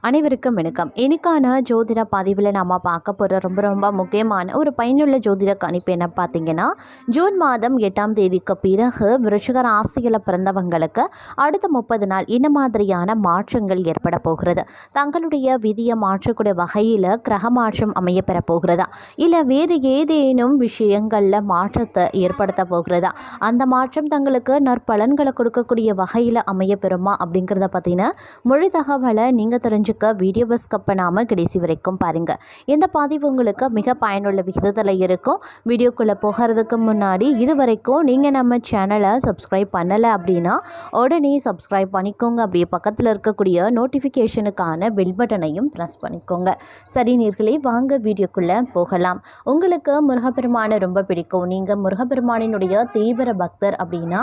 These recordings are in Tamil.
அனைவருக்கும் வணக்கம். இன்னைக்கான ஜோதிட பதிவில் நாம் பார்க்க போகிற ரொம்ப முக்கியமான ஒரு பயனுள்ள ஜோதிட கணிப்பு என்ன பார்த்தீங்கன்னா, ஜூன் மாதம் 8ஆம் தேதிக்கு பிறகு விருச்சிக ராசியில் பிறந்தவங்களுக்கு அடுத்த 30 நாள் என்ன மாதிரியான மாற்றங்கள் ஏற்பட போகிறது, தங்களுடைய விதியை மாற்றக்கூடிய வகையில் கிரக மாற்றம் அமைய பெற போகிறதா, இல்லை வேறு ஏதேனும் விஷயங்களில் மாற்றத்தை ஏற்படுத்த போகிறதா, அந்த மாற்றம் தங்களுக்கு நற்பலன்களை கொடுக்கக்கூடிய வகையில் அமைய பெறுமா அப்படிங்கிறத பற்றின முழு தகவலை நீங்கள் தெரிஞ்சுக்க வீடியோவை ஸ்கிப் பண்ணாமல் கடைசி வரைக்கும் பாருங்கள். இந்த பதிவு உங்களுக்கு மிக பயனுள்ள விகிதத்தில் இருக்கும். வீடியோக்குள்ளே போகிறதுக்கு முன்னாடி இது வரைக்கும் நீங்கள் நம்ம சேனலை சப்ஸ்கிரைப் பண்ணலை அப்படின்னா உடனே சப்ஸ்கிரைப் பண்ணிக்கோங்க. அப்படியே பக்கத்தில் இருக்கக்கூடிய நோட்டிஃபிகேஷனுக்கான பெல் பட்டனையும் ப்ரெஸ் பண்ணிக்கோங்க. சரி நேயர்களே, வாங்க வீடியோக்குள்ளே போகலாம். உங்களுக்கு முருகப்பெருமானை ரொம்ப பிடிக்கும், நீங்கள் முருகப்பெருமானினுடைய தீவிர பக்தர் அப்படின்னா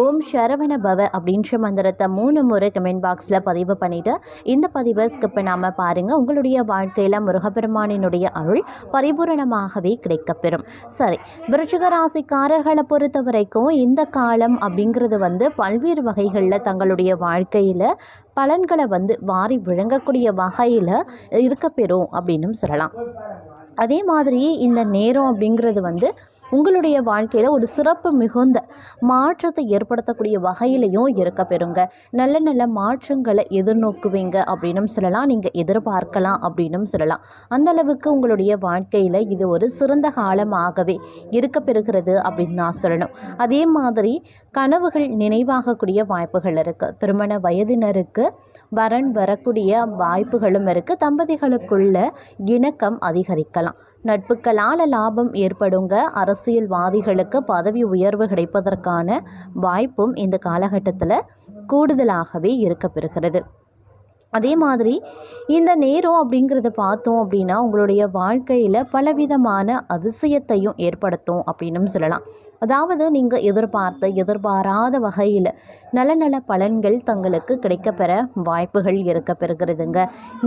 ஓம் சரவண பவ அப்படின்ற மந்திரத்தை 3 முறை கமெண்ட் பாக்ஸில் பதிவு பண்ணிவிட்டு இந்த பதிவை ஸ்கிப் பண்ணாமல் பாருங்கள். உங்களுடைய வாழ்க்கையில் முருகப்பெருமானினுடைய அருள் பரிபூரணமாகவே கிடைக்கப்பெறும். சரி, விருச்சிக ராசிக்காரர்களை பொறுத்த வரைக்கும் இந்த காலம் அப்படிங்கிறது பல்வேறு வகைகளில் தங்களுடைய வாழ்க்கையில் பலன்களை வாரி விளங்கக்கூடிய வகையில் இருக்கப்பெறும் அப்படின்னு சொல்லலாம். அதே மாதிரி இந்த நேரம் அப்படிங்கிறது உங்களுடைய வாழ்க்கையில் ஒரு சிறப்பு மிகுந்த மாற்றத்தை ஏற்படுத்தக்கூடிய வகையிலையும் இருக்க பெறுங்க. நல்ல நல்ல மாற்றங்களை எதிர்நோக்குவீங்க அப்படின்னு சொல்லலாம், நீங்கள் எதிர்பார்க்கலாம் அப்படின்னு சொல்லலாம். அந்த அளவுக்கு உங்களுடைய வாழ்க்கையில் இது ஒரு சிறந்த காலமாகவே இருக்க பெறுகிறது அப்படின்னு நான் சொல்லணும். அதே மாதிரி கனவுகள் நினைவாகக்கூடிய வாய்ப்புகள் இருக்குது. திருமண வயதினருக்கு வரன் வரக்கூடிய வாய்ப்புகளும் இருக்குது. தம்பதிகளுக்குள்ள இணக்கம் அதிகரிக்கலாம். நட்புகளால் லாபம் ஏற்படுங்க. அரசியல்வாதிகளுக்கு பதவி உயர்வு கிடைப்பதற்கான வாய்ப்பும் இந்த காலகட்டத்தில் கூடுதலாகவே இருக்கப்பெறுகிறது. அதே மாதிரி இந்த நேரம் அப்படிங்கிறத பார்த்தோம் அப்படின்னா உங்களுடைய வாழ்க்கையில் பலவிதமான அதிசயத்தையும் ஏற்படுத்தும் அப்படின்னு சொல்லலாம். அதாவது நீங்கள் எதிர்பாராத வகையில் நல்ல நல்ல பலன்கள் தங்களுக்கு கிடைக்கப்பெற வாய்ப்புகள் இருக்க பெறுகிறதுங்க.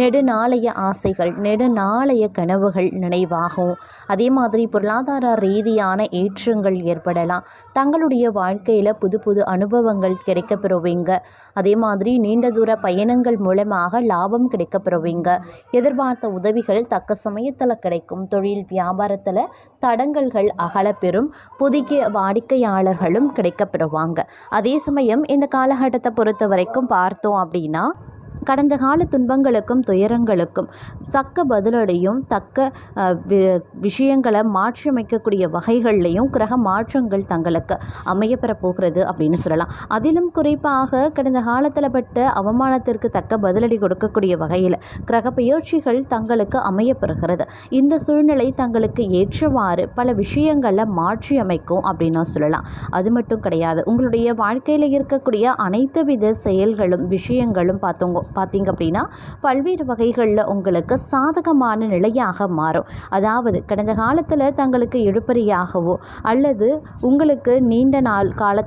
நெடுநாளைய ஆசைகள், நெடுநாளைய கனவுகள் நினைவாகும். அதே மாதிரி பொருளாதார ரீதியான ஏற்றங்கள் ஏற்படலாம். தங்களுடைய வாழ்க்கையில் புது புது அனுபவங்கள் கிடைக்கப்பெறுவீங்க. அதே மாதிரி நீண்ட தூர பயணங்கள் மூலமாக லாபம் கிடைக்கப்பெறுவீங்க. எதிர்பார்த்த உதவிகள் தக்க சமயத்தில் கிடைக்கும். தொழில் வியாபாரத்தில் தடங்கல்கள் அகலப்பெறும். புதிய வாடிக்கையாளர்களும் கிடைக்கப்பெறுவாங்க. அதே சமயம் இந்த காலகட்டத்தை பொறுத்த வரைக்கும் பார்த்தோம் அப்படின்னா கடந்த கால துன்பங்களுக்கும் துயரங்களுக்கும் தக்க பதிலடையும் தக்க விஷயங்களை மாற்றியமைக்கக்கூடிய வகைகள்லையும் கிரக மாற்றங்கள் தங்களுக்கு அமையப்பெற போகிறது அப்படின்னு சொல்லலாம். அதிலும் குறிப்பாக கடந்த காலத்தில் பட்ட அவமானத்திற்கு தக்க பதிலடி கொடுக்கக்கூடிய வகையில் கிரக பயிற்சிகள் தங்களுக்கு அமையப்பெறுகிறது. இந்த சூழ்நிலை தங்களுக்கு ஏற்றவாறு பல விஷயங்களை மாற்றியமைக்கும் அப்படின்னு சொல்லலாம். அது மட்டும் கிடையாது, உங்களுடைய வாழ்க்கையில் இருக்கக்கூடிய அனைத்து வித செயல்களும் விஷயங்களும் பார்த்தீங்க அப்படின்னா பல்வேறு வகைகளில் உங்களுக்கு சாதகமான நிலையாக மாறும். அதாவது கடந்த காலத்தில் தங்களுக்கு இழுபறியாகவோ அல்லது உங்களுக்கு நீண்ட நாள் கால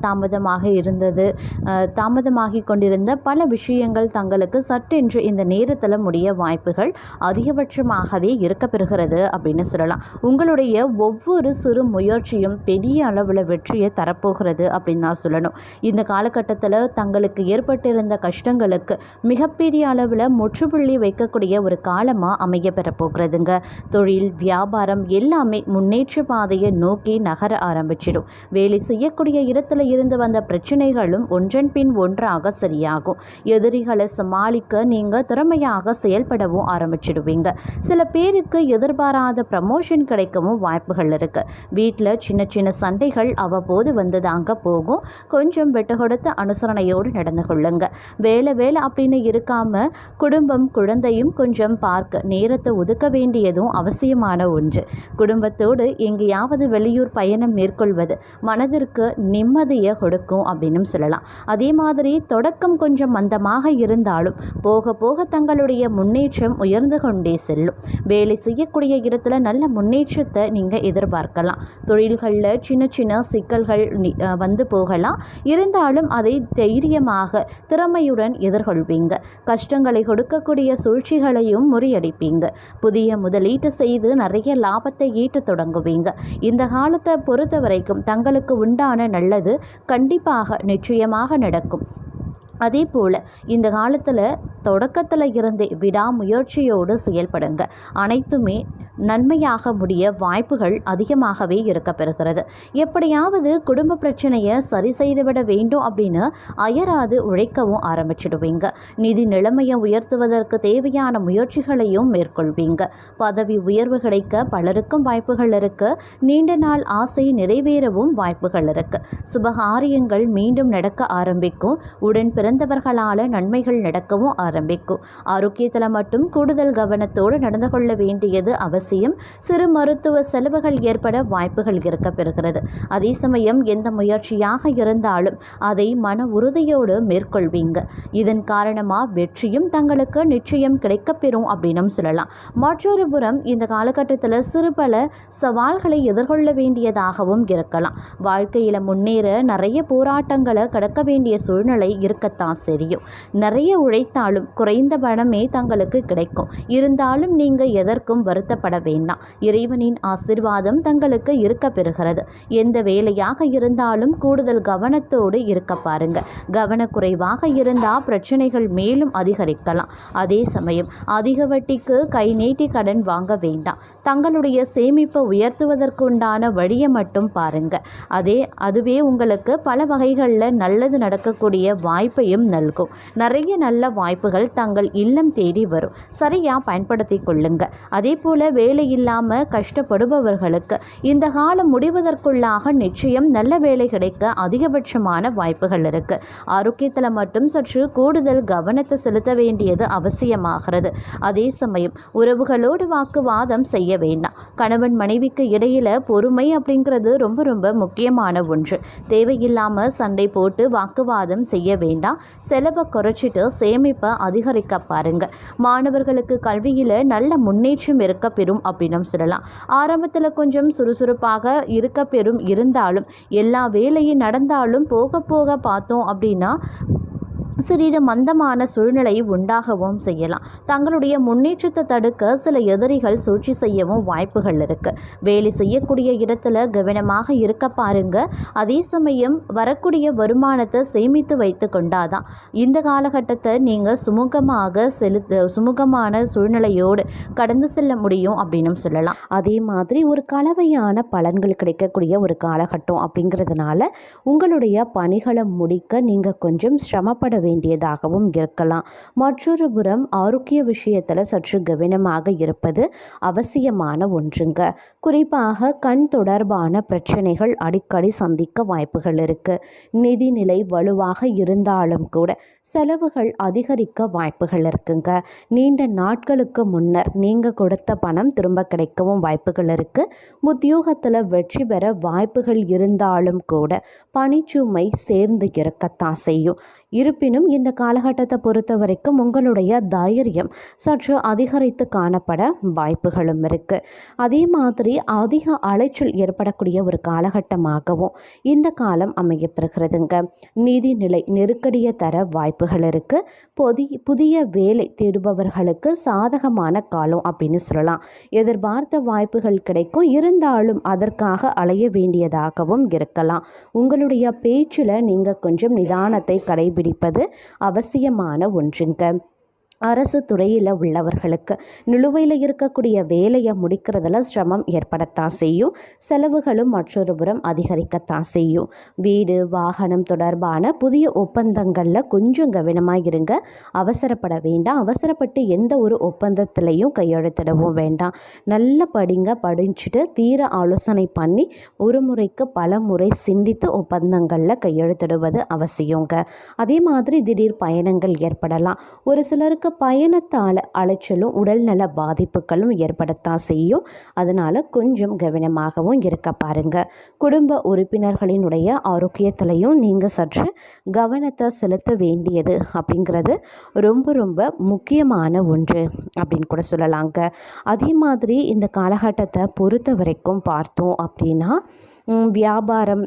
தாமதமாகி கொண்டிருந்த பல விஷயங்கள் தங்களுக்கு சட்டென்று இந்த நேரத்தில் முடிய வாய்ப்புகள் அதிகபட்சமாகவே இருக்கப்பெறுகிறது அப்படின்னு சொல்லலாம். உங்களுடைய ஒவ்வொரு சிறு முயற்சியும் பெரிய அளவில் வெற்றியை தரப்போகிறது அப்படின்னு நான் சொல்லணும். இந்த காலகட்டத்தில் தங்களுக்கு ஏற்பட்டிருந்த கஷ்டங்களுக்கு மிகப்பெரிய அளவில் முற்றுப்புள்ளி வைக்கக்கூடிய ஒரு காலமாக அமைய பெறப்போகிறதுங்க. தொழில் வியாபாரம் எல்லாமே முன்னேற்ற பாதையை நோக்கி நகர ஆரம்பிச்சிடும். வேலை செய்யக்கூடிய இடத்துல இருந்து வந்த பிரச்சனைகளும் ஒன்றன் பின் ஒன்றாக சரியாகும். எதிரிகளை சமாளிக்க நீங்கள் திறமையாக செயல்படவும் ஆரம்பிச்சிடுவீங்க. சில பேருக்கு எதிர்பாராத ப்ரமோஷன் கிடைக்கவும் வாய்ப்புகள் இருக்குது. வீட்டில் சின்ன சின்ன சண்டைகள் அவ்வப்போது வந்துதாங்க போகும். கொஞ்சம் விட்டு கொடுத்த அனுசரணையோடு நடந்து கொள்ளுங்க. வேலை அப்படின்னு இருக்காம குடும்பம் குழந்தையும் கொஞ்சம் பார்க்க நேரத்தை ஒதுக்க வேண்டியதும் அவசியமான ஒன்று. குடும்பத்தோடு எங்கேயாவது வெளியூர் பயணம் மேற்கொள்வது மனதிற்கு நிம்மதியை கொடுக்கும் அப்படின்னு சொல்லலாம். அதே மாதிரி தொடக்கம் கொஞ்சம் மந்தமாக இருந்தாலும் போக போக தங்களுடைய முன்னேற்றம் உயர்ந்து கொண்டே செல்லும். வேலை செய்யக்கூடிய இடத்துல நல்ல முன்னேற்றத்தை நீங்கள் எதிர்பார்க்கலாம். தொழில்களில் சின்ன சின்ன சிக்கல்கள் போகலாம். இருந்தாலும் அதை தைரியமாக திறமையுடன் எதிர்கொள்வீங்க. கஷ்டங்களை கொடுக்கக்கூடிய சூழ்ச்சிகளையும் முறியடிப்பீங்க. புதிய முதலீட்டு செய்து நிறைய லாபத்தை ஈட்ட தொடங்குவீங்க. இந்த காலத்தை பொறுத்த வரைக்கும் தங்களுக்கு உண்டான நல்லது கண்டிப்பாக நிச்சயமாக நடக்கும். அதே போல் இந்த காலத்தில் தொடக்கத்தில் இருந்தே விடாமுயற்சியோடு செயல்படுங்க. அனைத்துமே நன்மையாக முடிய வாய்ப்புகள் அதிகமாகவே இருக்கப்பெறுகிறது. எப்படியாவது குடும்ப பிரச்சனையை சரி செய்துவிட வேண்டும் அப்படின்னு அயராது உழைக்கவும் ஆரம்பிச்சிடுவீங்க. நிதி நிலைமையை உயர்த்துவதற்கு தேவையான முயற்சிகளையும் மேற்கொள்வீங்க. பதவி உயர்வு கிடைக்க பலருக்கும் வாய்ப்புகள் இருக்கு. நீண்ட நாள் ஆசை நிறைவேறவும் வாய்ப்புகள் இருக்கு. சுபகாரியங்கள் மீண்டும் நடக்க ஆரம்பிக்கும். உடன் பிறந்தவர்களால் நன்மைகள் நடக்கவும் ஆரம்பிக்கும். ஆரோக்கியத்தில் மட்டும் கூடுதல் கவனத்தோடு நடந்து கொள்ள வேண்டியது அவசியம். சிறு மருத்துவ செலவுகள் ஏற்பட வாய்ப்புகள் இருக்கப்பெறுகிறது. அதே சமயம் எந்த முயற்சியாக இருந்தாலும் அதை மன உறுதியோடு மேற்கொள்வீங்க. இதன் காரணமாக வெற்றியும் தங்களுக்கு நிச்சயம் கிடைக்கப்பெறும் அப்படின்னு சொல்லலாம். மற்றொரு புறம் இந்த காலகட்டத்தில் சிறு பல சவால்களை எதிர்கொள்ள வேண்டியதாகவும் இருக்கலாம். வாழ்க்கையில் முன்னேற நிறைய போராட்டங்களை கடக்க வேண்டிய சூழ்நிலை இருக்கத்தான் செய்யும். நிறைய உழைத்தாலும் குறைந்த பணமே தங்களுக்கு கிடைக்கும். இருந்தாலும் நீங்கள் எதற்கும் வருத்தப்பட வேண்டாம். இறைவனின் ஆசீர்வாதம் தங்களுக்கு இருக்க பெறுகிறது. எந்த வேலையாக இருந்தாலும் கூடுதல் கவனத்தோடு இருக்க பாருங்க. கவனக்குறைவாக இருந்தால் பிரச்சனைகள் மேலும் அதிகரிக்கலாம். அதே சமயம் அதிக வட்டிக்கு கை நீட்டி கடன் வாங்க வேண்டாம். தங்களுடைய சேமிப்பை உயர்த்துவதற்குண்டான வழியை மட்டும் பாருங்க. அதுவே உங்களுக்கு பல வகைகளில் நல்லது நடக்கக்கூடிய வாய்ப்பையும் நல்கும். நிறைய நல்ல வாய்ப்புகள் தங்கள் இல்லம் தேடி வரும். சரியா பயன்படுத்தி கொள்ளுங்க. அதே போல வேலை இல்லாமல் கஷ்டப்படுபவர்களுக்கு இந்த காலம் முடிவதற்குள்ளாக நிச்சயம் நல்ல வேலை கிடைக்க அதிகபட்சமான வாய்ப்புகள் இருக்கு. ஆரோக்கியத்தில் மட்டும் சற்று கூடுதல் கவனத்தை செலுத்த வேண்டியது அவசியமாகிறது. அதே சமயம் உறவுகளோடு வாக்குவாதம் செய்ய வேண்டாம். கணவன் மனைவிக்கு இடையில பொறுமை அப்படிங்கிறது ரொம்ப ரொம்ப முக்கியமான ஒன்று. தேவையில்லாமல் சண்டை போட்டு வாக்குவாதம் செய்ய வேண்டாம். செலவை குறைச்சிட்டு சேமிப்பை அதிகரிக்க பாருங்க. மாணவர்களுக்கு கல்வியில் நல்ல முன்னேற்றம் இருக்க பெறும் அப்படின்னு சொல்லலாம். ஆரம்பத்தில் கொஞ்சம் சுறுசுறுப்பாக இருக்க பெறும். இருந்தாலும் எல்லா வேலையும் நடந்தாலும் போக போக பார்த்தோம் அப்படின்னா சிறிது மந்தமான சூழ்நிலை உண்டாகவும் செய்யலாம். தங்களுடைய முன்னேற்றத்தை தடுக்க சில எதிரிகள் சூழ்ச்சி செய்யவும் வாய்ப்புகள் இருக்கு. வேலை செய்யக்கூடிய இடத்துல கவனமாக இருக்க பாருங்க. அதே சமயம் வரக்கூடிய வருமானத்தை சேமித்து வைத்து கொண்டாதான் இந்த காலகட்டத்தை நீங்கள் சுமூகமான சூழ்நிலையோடு கடந்து செல்ல முடியும் அப்படின்னு சொல்லலாம். அதே மாதிரி ஒரு கலவையான பலன்கள் கிடைக்கக்கூடிய ஒரு காலகட்டம் அப்படிங்கிறதுனால உங்களுடைய பணிகளை முடிக்க நீங்கள் கொஞ்சம் சிரமப்பட வேண்டியதாகவும் இருக்கலாம். மற்றொரு புறம் ஆரோக்கிய விஷயத்தில் சற்று கவனமாக இருப்பது அவசியமான ஒன்றுங்க. குறிப்பாக கண் தொடர்பான பிரச்சனைகள் அடிக்கடி சந்திக்க வாய்ப்புகள் இருக்கு. நிதிநிலை வலுவாக இருந்தாலும் கூட செலவுகள் அதிகரிக்க வாய்ப்புகள் இருக்குங்க. நீண்ட நாட்களுக்கு முன்னர் நீங்கள் கொடுத்த பணம் திரும்ப கிடைக்கவும் வாய்ப்புகள் இருக்கு. உத்தியோகத்தில் வெற்றி பெற வாய்ப்புகள் இருந்தாலும் கூட பணிச்சுமை சேர்ந்து இருக்கத்தான் செய்யும். இருப்பினும் இந்த காலகட்டத்தை பொறுத்த வரைக்கும் உங்களுடைய தைரியம் சற்று அதிகரித்து காணப்பட வாய்ப்புகளும் இருக்கு. அதே மாதிரி அதிக அலைச்சல் ஏற்படக்கூடிய ஒரு காலகட்டமாகவும் இந்த காலம் அமையப்பெறுகிறதுங்க. நிதிநிலை நெருக்கடியை தர வாய்ப்புகள் இருக்கு. புதிய வேலை தேடுபவர்களுக்கு சாதகமான காலம் அப்படின்னு சொல்லலாம். எதிர்பார்த்த வாய்ப்புகள் கிடைக்கும். இருந்தாலும் அதற்காக அலைய வேண்டியதாகவும் இருக்கலாம். உங்களுடைய பேச்சில் நீங்கள் கொஞ்சம் நிதானத்தை கடைபிடிப்பது அவசியமான ஒன்றுங்க. அரசு துறையில் உள்ளவர்களுக்கு நிலுவையில் இருக்கக்கூடிய வேலையை முடிக்கிறதுல சிரமம் ஏற்படத்தான் செய்யும். செலவுகளும் மற்றொரு புறம் அதிகரிக்கத்தான் செய்யும். வீடு வாகனம் தொடர்பான புதிய ஒப்பந்தங்களில் கொஞ்சம் கவனமாக இருங்க. அவசரப்பட வேண்டாம். அவசரப்பட்டு எந்த ஒரு ஒப்பந்தத்திலையும் கையெழுத்திடவும் வேண்டாம். நல்ல படிச்சுட்டு தீர ஆலோசனை பண்ணி ஒரு முறைக்கு பல முறை சிந்தித்து ஒப்பந்தங்களில் கையெழுத்திடுவது அவசியங்க. அதே மாதிரி திடீர் பயணங்கள் ஏற்படலாம். ஒரு சிலருக்கு பயணத்தால் அலைச்சலும் உடல்நல பாதிப்புகளும் ஏற்படத்தான் செய்யும். அதனால் கொஞ்சம் கவனமாகவும் இருக்க பாருங்க. குடும்ப உறுப்பினர்களினுடைய ஆரோக்கியத்திலையும் நீங்கள் சற்று கவனத்தை செலுத்த வேண்டியது அப்படிங்கிறது ரொம்ப ரொம்ப முக்கியமான ஒன்று அப்படின்னு கூட சொல்லலாங்க. அதே மாதிரி இந்த காலகட்டத்தை பொறுத்த வரைக்கும் பார்த்தோம் அப்படின்னா வியாபாரம்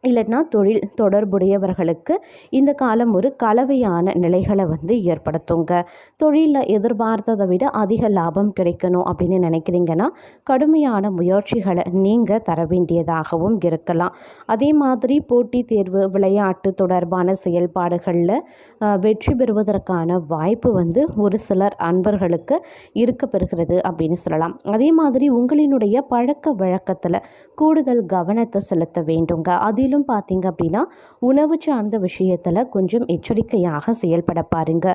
இல்லைன்னா தொழில் தொடர்புடையவர்களுக்கு இந்த காலம் ஒரு கலவையான நிலைகளை ஏற்படுத்துங்க. தொழிலில் எதிர்பார்த்ததை விட அதிக லாபம் கிடைக்கணும் அப்படின்னு நினைக்கிறீங்கன்னா கடுமையான முயற்சிகளை நீங்கள் தர வேண்டியதாகவும் இருக்கலாம். அதே மாதிரி போட்டித் தேர்வு விளையாட்டு தொடர்பான செயல்பாடுகளில் வெற்றி பெறுவதற்கான வாய்ப்பு ஒரு சிலர் அன்பர்களுக்கு இருக்க பெறுகிறது அப்படின்னு சொல்லலாம். அதே மாதிரி உங்களினுடைய பழக்க வழக்கத்தில் கூடுதல் கவனத்தை செலுத்த வேண்டுங்க. அதிலும் பார்த்தீங்க அப்படின்னா உணவு சார்ந்த விஷயத்தில் கொஞ்சம் எச்சரிக்கையாக செயல்பட பாருங்க.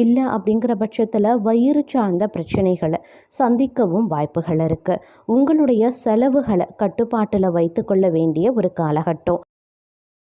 இல்லை அப்படிங்கிற பட்சத்தில் வயிறு சார்ந்த பிரச்சனைகளை சந்திக்கவும் வாய்ப்புகள் இருக்குது. உங்களுடைய செலவுகளை கட்டுப்பாட்டில் வைத்துக்கொள்ள வேண்டிய ஒரு காலகட்டம்.